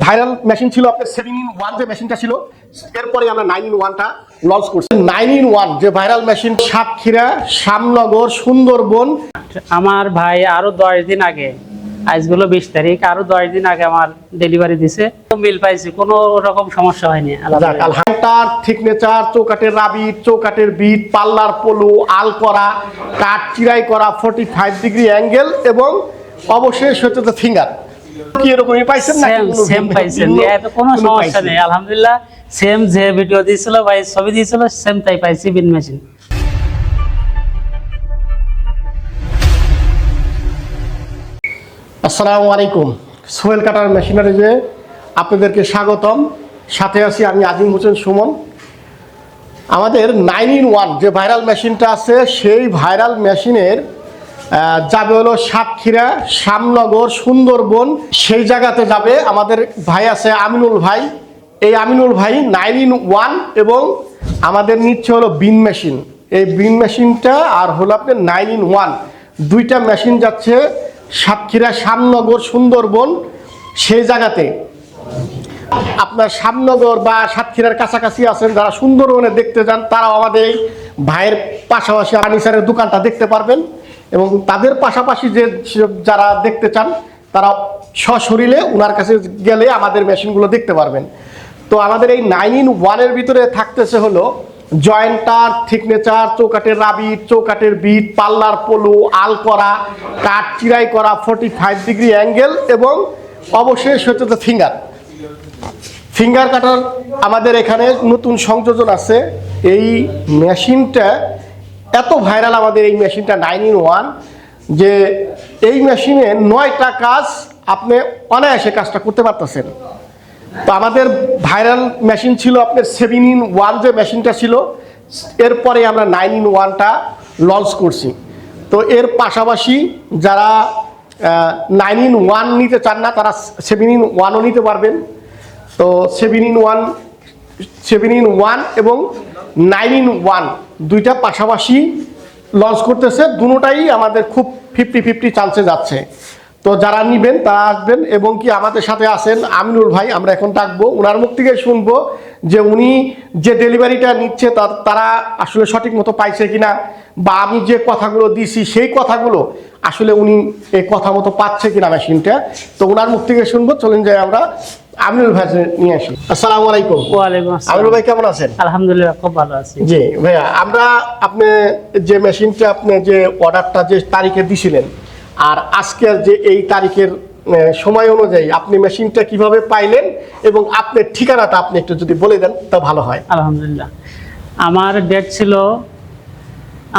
Viral machine ছিল আপনার 7-in-1 যে মেশিনটা ছিল, এরপরে আমরা 9-in-1টা লঞ্চ করছি। 9-in-1 যে ভাইরাল মেশিন, সাতক্ষীরা, শ্যামনগর, সুন্দরবন। আমার ভাই আরো 10 দিন আগে, আজগুলো 20 তারিখ, আরো 10 দিন আগে আমার ডেলিভারি দিছে, মিল পাইছি, কোনো রকম সমস্যা হয়নি। আলহামদুলিল্লাহ। থিকনেচার, চৌকাটের রাবিট, চৌকাটের বিট, পাল্লার পলু, আল করা, কাঠ চিরাই করা, 45 ডিগ্রি অ্যাঙ্গেল এবং অবশেষ হচ্ছে যে ফিঙ্গার। কি এরকমই পাইছেন না? সেম পাইছেন, এত কোনো সমস্যা নেই আলহামদুলিল্লাহ। সেম যে ভিডিও দিয়েছিল ভাই, ছবি দিয়েছিল, সেম তাই পাইছি বিন মেশিন। আসসালামু আলাইকুম। সোহেল কাটার মেশিনারিজে আপনাদেরকে স্বাগতম। সাথে আছি আমি আজিম হোসেন সুমন। আমাদের 9-in-1 যে ভাইরাল মেশিনটা আছে, সেই ভাইরাল মেশিনের যাবে হলো সাতক্ষীরা, শ্যামনগর, সুন্দরবন, সেই জায়গাতে যাবে। আমাদের ভাই আছে আমিনুল ভাই। এই আমিনুল ভাই 9-in-1 এবং আমাদের নিচ্ছে হলো বিন মেশিন। এই বিন মেশিনটা আর হলো আপনার 9-in-1 দুইটা মেশিন যাচ্ছে সাতক্ষীরা, শ্যামনগর, সুন্দরবন, সেই জায়গাতে। আপনার শ্যামনগর বা সাতক্ষীরার কাছাকাছি আছেন, যারা সুন্দরবনে দেখতে যান, তারাও আমাদের এই ভাইয়ের পাশাপাশি ফার্নিচারের দোকানটা দেখতে পারবেন। এবং তাদের পাশাপাশি যে যারা দেখতে চান, তারা সশরীরে ওনার কাছে গেলে আমাদের মেশিনগুলো দেখতে পারবেন। তো আমাদের এই 9-in-1-এর ভিতরে থাকতেছে হলো জয়েন্টার, থিকনেচার, চৌকাটের রাবিট, চৌকাটের বিট, পাল্লার পলু, আল করা, কাঠ চিরাই করা, 45 ডিগ্রি অ্যাঙ্গেল এবং অবশেষ হচ্ছে যে ফিঙ্গার কাটার। আমাদের এখানে নতুন সংযোজন আছে। এই মেশিনটা এত ভাইরাল, আমাদের এই মেশিনটা 9-in-1, যে এই মেশিনে 9টা কাজ আপনি অনায়াসে কাজটা করতে পারতেছেন। তো আমাদের ভাইরাল মেশিন ছিল আপনার 7-in-1 যে মেশিনটা ছিল, এরপরে আমরা 9-in-1টা লঞ্চ করছি। তো এর পাশাপাশি যারা 9-in-1 নিতে চান না, তারা 7-in-1ও নিতে পারবেন। তো 7-in-1 এবং 9-in-1 দুইটা পাশাপাশি লঞ্চ করতেছে। দুটোটাই আমাদের খুব 50-50 চান্সে যাচ্ছে। তো যারা নিবেন তারা আসবেন। এবং কি আমাদের সাথে আছেন আমিনুল ভাই, আমরা এখন ডাকবো, ওনার মুখ থেকে শুনবো যে উনি যে ডেলিভারিটা নিচ্ছে তারা আসলে সঠিক মতো পাইছে কিনা, বা আমি যে কথাগুলো দিছি সেই কথাগুলো আসলে উনি এই কথা মতো পাচ্ছে কিনা মেশিনটা। তো ওনার মুখ থেকে শুনবো। চলেন যাই আমরা আমিনুল ভাই নিয়ে আসি। আসসালামু আলাইকুম। ওয়ালাইকুম আসসালাম। আমিনুল ভাই কেমন আছেন? আলহামদুলিল্লাহ, খুব ভালো আছি। জি ভাইয়া, আপনি যে মেশিনটা, আপনি যে অর্ডারটা যে তারিখে দিছিলেন, আর আজকের যে এই তারিখের সময় অনুযায়ী আপনি মেশিনটা কিভাবে পাইলেন এবং আপনার ঠিকানাটা আপনি একটু যদি বলে দেন তা ভালো হয়। আলহামদুলিল্লাহ, আমার ডেট ছিল,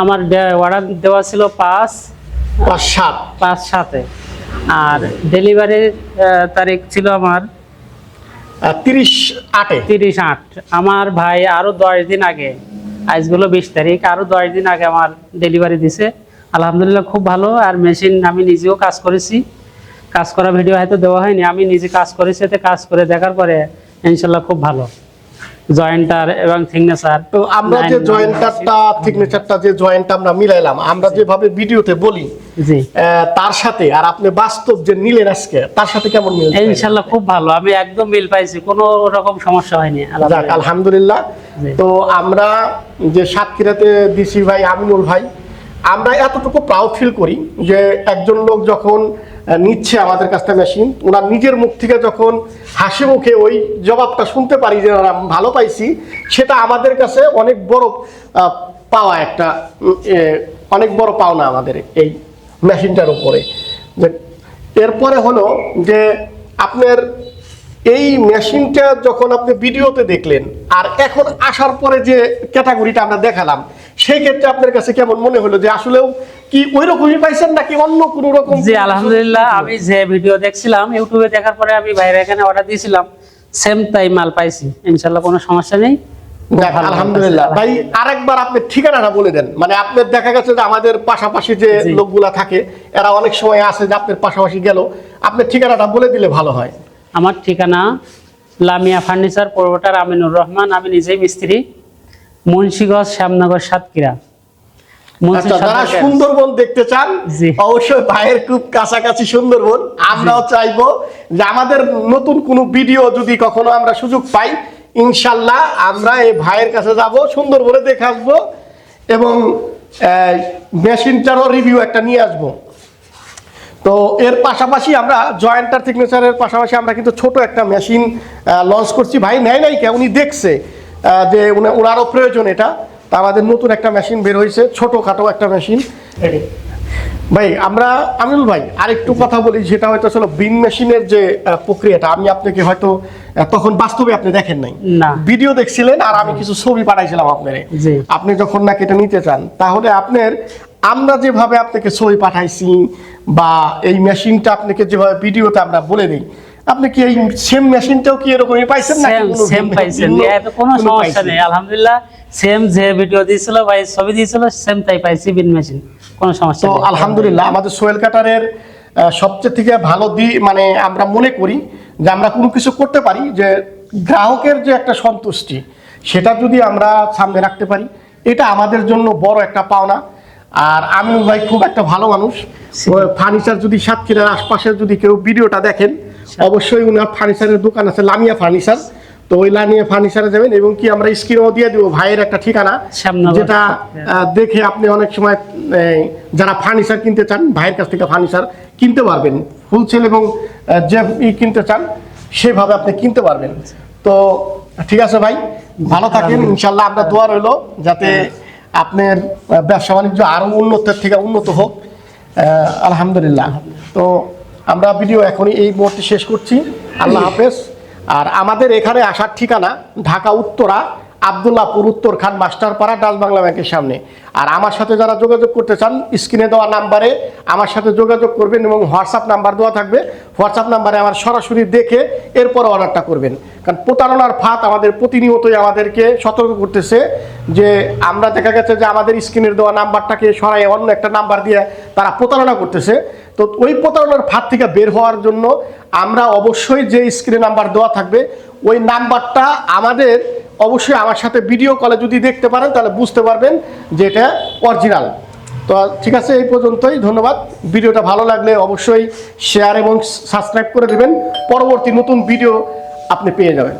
আমার অর্ডার দেওয়া ছিল 5/7 আর ডেলিভারির তারিখ ছিল আমার 30/8। আমার ভাই আরো 10 দিন আগে, আজগুলো 20 তারিখ, আরো 10 দিন আগে আমার ডেলিভারি দিছে। আলহামদুলিল্লাহ, খুব ভালো। আর মেশিন আমি নিজেও কাজ করেছি, কাজ করা ভিডিও হয়তো দেওয়া হয়নি, আমি নিজে কাজ করেছি। এতে কাজ করে দেখার পরে ইনশাল্লাহ খুব ভালো জয়েন্টার এবং থিকনেচার। তো আমরা যে জয়েন্টারটা, থিকনেচারটা যে জয়েন্ট আমরা মিলাইলাম, আমরা যেভাবে ভিডিওতে বলি, জি, তার সাথে আর আপনি বাস্তব যে নিলেন আজকে, তার সাথে কেমন মিল? ইনশাল্লাহ খুব ভালো, আমি একদম মিল পাইছি, কোনো রকম সমস্যা হয়নি আলহামদুলিল্লাহ। তো আমরা যে সাতক্ষীরাতে দিছি ভাই আমিনুল ভাই, আমরা এতটুকু প্রাউড ফিল করি যে একজন লোক যখন নিচ্ছে আমাদের কাছ থেকে মেশিন, ওনার নিজের মুখ থেকে যখন হাসি মুখে ওই জবাবটা শুনতে পারি যে ভালো পাইছি, সেটা আমাদের কাছে অনেক বড় পাওয়া, একটা অনেক বড় পাওনা আমাদের এই মেশিনটার উপরে। যে এরপরে হলো যে আপনার এই মেশিনটা যখন আপনি ভিডিওতে দেখলেন আর এখন আসার পরে যে ক্যাটাগরিটা আমরা দেখালাম, সেই ক্ষেত্রে আপনার কাছে কেমন মনে হলো? যে আসলেও কি ওই রকমই পাইছেন নাকি অন্য কোনো রকম? জি আলহামদুলিল্লাহ, আমি যে ভিডিও দেখছিলাম ইউটিউবে, দেখার পরে আমি বাইরে এখানে অর্ডার দিয়েছিলাম, সেম তাই মাল পাইছি। ইনশাআল্লাহ কোনো সমস্যা নেই। আলহামদুলিল্লাহ। ভাই আরেকবার আপনি ঠিকানাটা বলে দেন। মানে আপনার দেখা গেছে যে আমাদের পাশাপাশি যে লোকগুলা থাকে, এরা অনেক সময় আসে যে আপনার পাশাপাশি গেল, আপনার ঠিকানাটা বলে দিলে ভালো হয়। আমার ঠিকানা লামিয়া ফার্নিচার, প্রোভাইডার আমিনুর রহমান, আমি নিজেই মিস্ত্রি, মুন্সিগঞ্জ, শ্যামনগর, সাতক্ষীরা। মুন্সি আচ্ছা, যারা সরকার। সুন্দরবন দেখতে চান জি। অবশ্যই ভাইয়ের খুব কাছাকাছি সুন্দরবন। আমরাও চাইবো যে আমাদের নতুন কোনো ভিডিও যদি কখনো আমরা সুযোগ পাই, ইনশাল্লাহ আমরা এই ভাইয়ের কাছে যাব, সুন্দরবনে দেখে আসবো এবং মেশিনটারও রিভিউ একটা নিয়ে আসবো। তো এর পাশাপাশি আমরা জয়েন্টার থিকনেচারের পাশাপাশি আমরা কিন্তু ছোট একটা মেশিন লঞ্চ করছি। ভাই নেয় নাই কে, উনি দেখছে যে ওনারও প্রয়োজন এটা। তা আমাদের নতুন একটা মেশিন বের হয়েছে, ছোটোখাটো একটা মেশিন। ভাই আমরা আমিনুল ভাই আরেকটু কথা বলি, যেটা হয়তো আসলে বিন মেশিনের যে প্রক্রিয়াটা, আমি আপনাকে হয়তো তখন বাস্তবে আপনি দেখেন নাই, না। ভিডিও দেখছিলেন আর আমি কিছু ছবি পাঠাইছিলাম আপনারে। জি। আপনি যখন নাকি এটা নিতে চান, তাহলে আপনার আমরা যেভাবে আপনাকে ছবি পাঠাইছি বা এই মেশিনটা আপনাকে যেভাবে ভিডিওতে আমরা বলে দিই, আপনি কি এই সেম মেশিনটাও কি এরকমই পাইছেন নাকি কোনো সেম পাইছেন? এত কোনো কোনো সমস্যা পাইছেন? নেই, আলহামদুলিল্লাহ। সেম যে ভিডিও দিয়েছিল ভাই, ছবি দিয়েছিল, সেম তাই পাইছি বিন মেশিন, কোনো সমস্যা তো নেই। আলহামদুলিল্লাহ আমাদের সোয়েল কাটারের সবচেয়ে থেকে ভালো মানে আমরা মনে করি যে আমরা কোনো কিছু করতে পারি যে গ্রাহকের যে একটা সন্তুষ্টি, সেটা যদি আমরা সামনে রাখতে পারি, এটা আমাদের জন্য বড় একটা পাওনা। আর আমিনুল ভাই খুব একটা ভালো মানুষ। ফার্নিচার যদি সাতক্ষীরার আশপাশে যদি কেউ ভিডিওটা দেখেন, অবশ্যই উনার ফার্নিচারের দোকান আছে লামিয়া ফার্নিচার। তো ওই লামিয়া ফার্নিচারে যাবেন এবং কি আমরা স্ক্রিনেও দিয়ে দেবো ভাইয়ের একটা ঠিকানা, সামনে যেটা দেখে আপনি অনেক সময় যারা ফার্নিচার কিনতে চান ভাইয়ের কাছ থেকে ফার্নিচার কিনতে পারবেন, হোলসেল এবং যে কিনতে চান সেভাবে আপনি কিনতে পারবেন। তো ঠিক আছে ভাই, ভালো থাকেন, ইনশাল্লাহ আমরা দোয়া রইল যাতে আপনার ব্যবসা বাণিজ্য আরও উন্নতের থেকে উন্নত হোক। আলহামদুলিল্লাহ। তো আমরা ভিডিও এখনই এই মুহূর্তে শেষ করছি। আল্লাহ হাফেজ। আর আমাদের এখানে আসার ঠিকানা ঢাকা উত্তরা আব্দুল্লাহপুর উত্তরখান মাস্টারপাড়া ডাচ বাংলা ব্যাংকের সামনে। আর আমার সাথে যারা যোগাযোগ করতে চান, স্ক্রিনে দেওয়া নাম্বারে আমার সাথে যোগাযোগ করবেন এবং হোয়াটসঅ্যাপ নাম্বার দেওয়া থাকবে, হোয়াটসঅ্যাপ নাম্বারে আমার সরাসরি দেখে এরপর অর্ডারটা করবেন। কারণ প্রতারণার ফাঁদ আমাদের প্রতিনিয়তই আমাদেরকে সতর্ক করতেছে যে আমরা দেখা গেছে যে আমাদের স্ক্রিনের দেওয়া নাম্বারটাকে সরাই অন্য একটা নাম্বার দিয়ে তারা প্রতারণা করতেছে। তো ওই প্রতারণার ফাঁদ থেকে বের হওয়ার জন্য আমরা অবশ্যই যে স্ক্রিনে নাম্বার দেওয়া থাকবে ওই নাম্বারটা আমাদের অবশ্যই আমার সাথে ভিডিও কলে যদি দেখতে পারেন তাহলে বুঝতে পারবেন যে এটা অরিজিনাল। তো ঠিক আছে, এই পর্যন্তই, ধন্যবাদ। ভিডিওটা ভালো লাগলে অবশ্যই শেয়ার এবং সাবস্ক্রাইব করে দেবেন, পরবর্তী নতুন ভিডিও আপনি পেয়ে যাবেন।